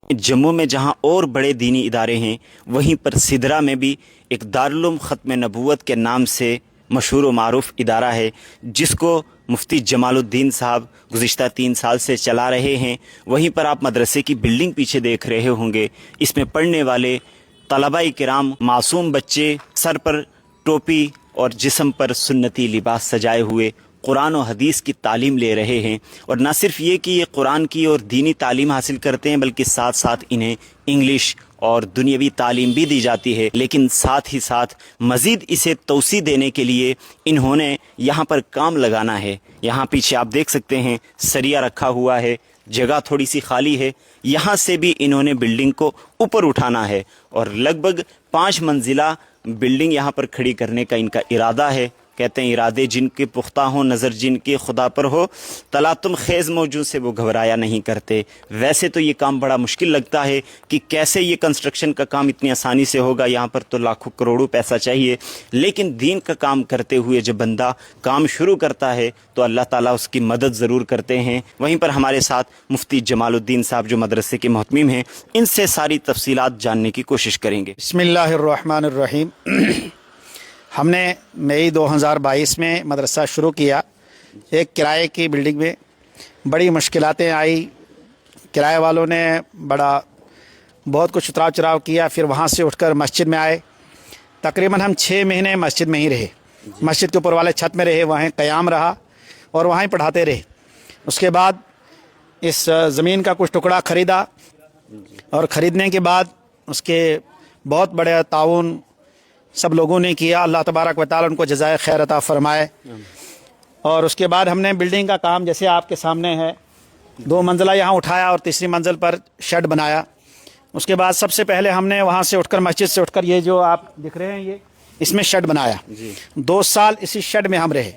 جموں میں جہاں اور بڑے دینی ادارے ہیں، وہیں پر سدرا میں بھی ایک دارالعلوم ختم نبوت کے نام سے مشہور و معروف ادارہ ہے، جس کو مفتی جمال الدین صاحب گزشتہ 3 سال سے چلا رہے ہیں۔ وہیں پر آپ مدرسے کی بلڈنگ پیچھے دیکھ رہے ہوں گے، اس میں پڑھنے والے طلباء کرام، معصوم بچے سر پر ٹوپی اور جسم پر سنتی لباس سجائے ہوئے قرآن و حدیث کی تعلیم لے رہے ہیں۔ اور نہ صرف یہ کہ یہ قرآن کی اور دینی تعلیم حاصل کرتے ہیں، بلکہ ساتھ ساتھ انہیں انگلش اور دنیاوی تعلیم بھی دی جاتی ہے۔ لیکن ساتھ ہی ساتھ مزید اسے توسیع دینے کے لیے انہوں نے یہاں پر کام لگانا ہے۔ یہاں پیچھے آپ دیکھ سکتے ہیں سریا رکھا ہوا ہے، جگہ تھوڑی سی خالی ہے، یہاں سے بھی انہوں نے بلڈنگ کو اوپر اٹھانا ہے اور لگ بھگ 5 منزلہ بلڈنگ یہاں پر کھڑی کرنے کا ان کا ارادہ ہے۔ کہتے ہیں ارادے جن کے پختہ ہوں، نظر جن کے خدا پر ہو، تلاطم خیز موجوں سے وہ گھبرایا نہیں کرتے۔ ویسے تو یہ کام بڑا مشکل لگتا ہے کہ کیسے یہ کنسٹرکشن کا کام اتنی آسانی سے ہوگا، یہاں پر تو لاکھوں کروڑوں پیسہ چاہیے، لیکن دین کا کام کرتے ہوئے جب بندہ کام شروع کرتا ہے تو اللہ تعالیٰ اس کی مدد ضرور کرتے ہیں۔ وہیں پر ہمارے ساتھ مفتی جمال الدین صاحب جو مدرسے کے محتمم ہیں، ان سے ساری تفصیلات جاننے کی کوشش کریں گے۔ بسم اللہ الرحمن الرحیم۔ ہم نے مئی 2022 میں مدرسہ شروع کیا، ایک کرائے کی بلڈنگ میں۔ بڑی مشکلاتیں آئی، کرائے والوں نے بہت کچھ اتراؤ چڑھاؤ کیا، پھر وہاں سے اٹھ کر مسجد میں آئے۔ تقریباً ہم 6 مہینے مسجد میں ہی رہے، مسجد کے اوپر والے چھت میں رہے، وہیں قیام رہا اور وہیں پڑھاتے رہے۔ اس کے بعد اس زمین کا کچھ ٹکڑا خریدا، اور خریدنے کے بعد اس کے بہت بڑے تعاون سب لوگوں نے کیا۔ اللہ تبارک و تعالیٰ ان کو جزائے خیر عطا فرمائے۔ اور اس کے بعد ہم نے بلڈنگ کا کام جیسے آپ کے سامنے ہے، 2 منزلہ یہاں اٹھایا اور تیسری منزل پر شیڈ بنایا۔ اس کے بعد سب سے پہلے ہم نے وہاں سے اٹھ کر، مسجد سے اٹھ کر، یہ جو آپ دکھ رہے ہیں یہ اس میں شیڈ بنایا۔ 2 سال اسی شیڈ میں ہم رہے۔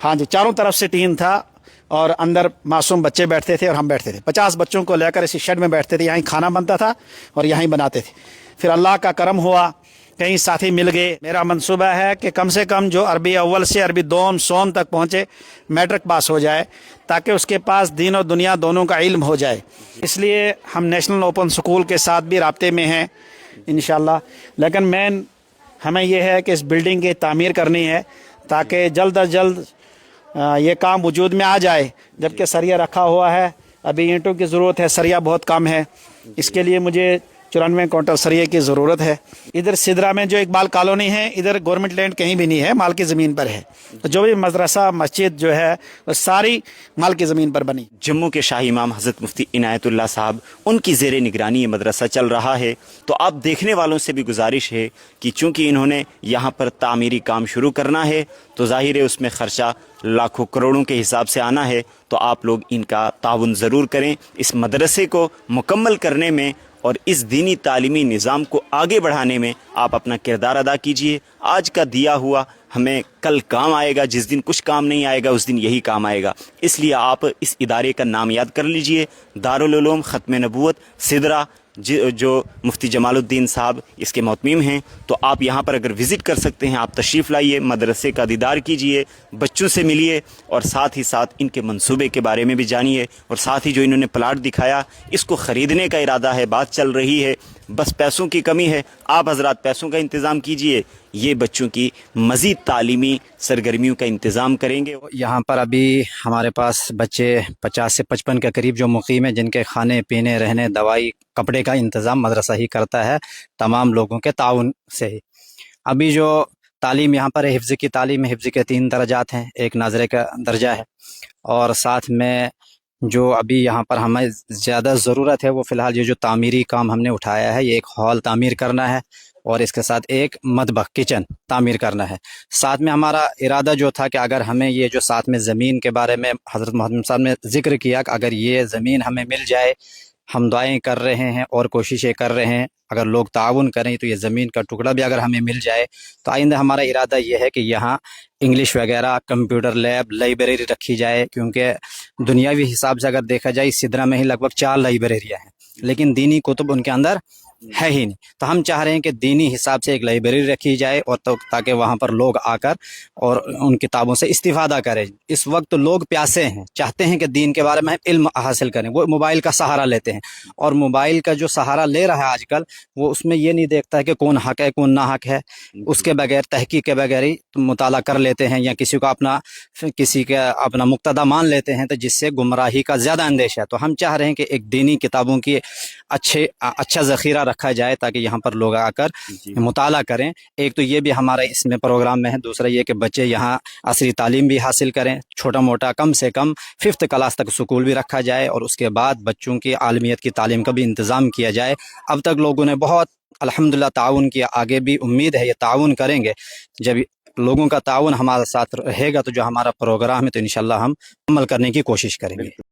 ہاں جی، چاروں طرف سے ٹین تھا اور اندر معصوم بچے بیٹھتے تھے اور ہم بیٹھتے تھے۔ 50 بچوں کو لے کر اسی شیڈ میں بیٹھتے تھے، یہیں کھانا بنتا تھا اور یہیں بناتے تھے۔ پھر اللہ کا کرم ہوا، کئی ساتھی مل گئے۔ میرا منصوبہ ہے کہ کم سے کم جو عربی اول سے عربی دوم سوم تک پہنچے، میٹرک پاس ہو جائے، تاکہ اس کے پاس دین اور دنیا دونوں کا علم ہو جائے۔ اس لیے ہم نیشنل اوپن سکول کے ساتھ بھی رابطے میں ہیں انشاءاللہ۔ لیکن مین ہمیں یہ ہے کہ اس بلڈنگ کی تعمیر کرنی ہے، تاکہ جلد از جلد یہ کام وجود میں آ جائے۔ جبکہ سریا رکھا ہوا ہے، ابھی اینٹوں کی ضرورت ہے، سریا بہت کم ہے، اس کے لیے مجھے 94 کوئنٹل سریے کی ضرورت ہے۔ ادھر سدرا میں جو اقبال کالونی ہے، ادھر گورنمنٹ لینڈ کہیں بھی نہیں ہے، مال کی زمین پر ہے۔ جو بھی مدرسہ مسجد جو ہے وہ ساری مال کی زمین پر بنی۔ جموں کے شاہی امام حضرت مفتی عنایت اللہ صاحب، ان کی زیر نگرانی یہ مدرسہ چل رہا ہے۔ تو آپ دیکھنے والوں سے بھی گزارش ہے کہ چونکہ انہوں نے یہاں پر تعمیری کام شروع کرنا ہے، تو ظاہر ہے اس میں خرچہ لاکھوں کروڑوں کے حساب سے آنا ہے، تو آپ لوگ ان کا تعاون ضرور کریں اس مدرسے کو مکمل کرنے میں، اور اس دینی تعلیمی نظام کو آگے بڑھانے میں آپ اپنا کردار ادا کیجئے۔ آج کا دیا ہوا ہمیں کل کام آئے گا، جس دن کچھ کام نہیں آئے گا اس دن یہی کام آئے گا۔ اس لیے آپ اس ادارے کا نام یاد کر لیجئے، دارالعلوم ختم نبوت سدرا، جو مفتی جمال الدین صاحب اس کے محتمم ہیں۔ تو آپ یہاں پر اگر وزٹ کر سکتے ہیں، آپ تشریف لائیے، مدرسے کا دیدار کیجئے، بچوں سے ملیے، اور ساتھ ہی ساتھ ان کے منصوبے کے بارے میں بھی جانیے، اور ساتھ ہی جو انہوں نے پلاٹ دکھایا اس کو خریدنے کا ارادہ ہے، بات چل رہی ہے، بس پیسوں کی کمی ہے۔ آپ حضرات پیسوں کا انتظام کیجئے، یہ بچوں کی مزید تعلیمی سرگرمیوں کا انتظام کریں گے۔ یہاں پر ابھی ہمارے پاس بچے 50 سے 55 کے قریب جو مقیم ہیں، جن کے کھانے پینے، رہنے، دوائی، کپڑے کا انتظام مدرسہ ہی کرتا ہے، تمام لوگوں کے تعاون سے ہی۔ ابھی جو تعلیم یہاں پر ہے، حفظ کی تعلیم ہے۔ حفظ کے 3 درجات ہیں، ایک ناظرے کا درجہ ہے، اور ساتھ میں جو ابھی یہاں پر ہمیں زیادہ ضرورت ہے وہ فی الحال یہ جو تعمیری کام ہم نے اٹھایا ہے، یہ ایک ہال تعمیر کرنا ہے، اور اس کے ساتھ ایک مطبخ کچن تعمیر کرنا ہے۔ ساتھ میں ہمارا ارادہ جو تھا کہ اگر ہمیں یہ جو ساتھ میں زمین کے بارے میں حضرت محمد صاحب نے ذکر کیا کہ اگر یہ زمین ہمیں مل جائے، ہم دعائیں کر رہے ہیں اور کوششیں کر رہے ہیں، اگر لوگ تعاون کریں تو یہ زمین کا ٹکڑا بھی اگر ہمیں مل جائے تو آئندہ ہمارا ارادہ یہ ہے کہ یہاں انگلش وغیرہ، کمپیوٹر لیب، لائبریری رکھی جائے، کیونکہ دنیاوی حساب سے اگر دیکھا جائے سدرا میں ہی لگ بھگ 4 لائبریریاں ہیں، لیکن دینی کتب ان کے اندر ہے ہی نہیں. تو ہم چاہ رہے ہیں کہ دینی حساب سے ایک لائبریری رکھی جائے اور تاکہ وہاں پر لوگ آ کر اور ان کتابوں سے استفادہ کریں. اس وقت لوگ پیاسے ہیں, چاہتے ہیں کہ دین کے بارے میں علم حاصل کریں. وہ موبائل کا سہارا لیتے ہیں, اور موبائل کا جو سہارا لے رہا ہے آج کل, وہ اس میں یہ نہیں دیکھتا ہے کہ کون حق ہے کون نا حق ہے. اس کے بغیر, تحقیق کے بغیر ہی مطالعہ کر لیتے ہیں, یا کسی کا اپنا مقتدا مان لیتے ہیں, تو جس سے گمراہی کا زیادہ اندیشہ ہے. تو ہم چاہ رہے ہیں کہ ایک دینی کتابوں کی اچھا ذخیرہ رکھا جائے تاکہ یہاں پر لوگ آ کر مطالعہ کریں. ایک تو یہ بھی ہمارے اس میں پروگرام میں ہے. دوسرا یہ کہ بچے یہاں عصری تعلیم بھی حاصل کریں, چھوٹا موٹا کم سے کم 5th کلاس تک سکول بھی رکھا جائے, اور اس کے بعد بچوں کی عالمیت کی تعلیم کا بھی انتظام کیا جائے. اب تک لوگوں نے بہت الحمدللہ تعاون کیا, آگے بھی امید ہے یہ تعاون کریں گے. جب لوگوں کا تعاون ہمارے ساتھ رہے گا تو جو ہمارا پروگرام ہے تو انشاءاللہ ہم عمل کرنے کی کوشش کریں گے.